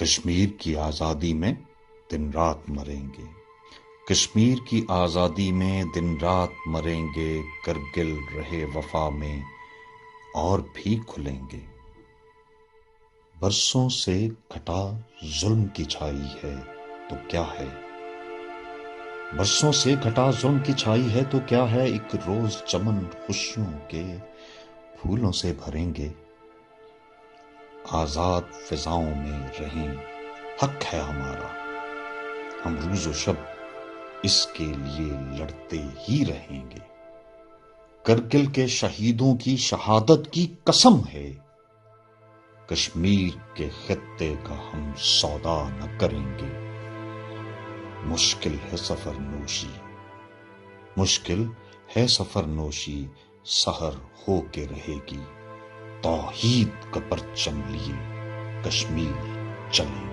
کشمیر کی آزادی میں دن رات مریں گے، کشمیر کی آزادی میں دن رات مریں گے، کرگل رہے وفا میں اور بھی کھلیں گے۔ برسوں سے گھٹا ظلم کی چھائی ہے تو کیا ہے، برسوں سے گھٹا ظلم کی چھائی ہے تو کیا ہے، ایک روز چمن خوشیوں کے پھولوں سے بھریں گے۔ آزاد فضاؤں میں رہیں حق ہے ہمارا، ہم روز و شب اس کے لیے لڑتے ہی رہیں گے۔ کرگل کے شہیدوں کی شہادت کی قسم ہے، کشمیر کے خطے کا ہم سودا نہ کریں گے۔ مشکل ہے سفر نوشی، مشکل ہے سفر نوشی، سحر ہو کے رہے گی، توحید کا پرچم لیے کشمیر چلیں گے۔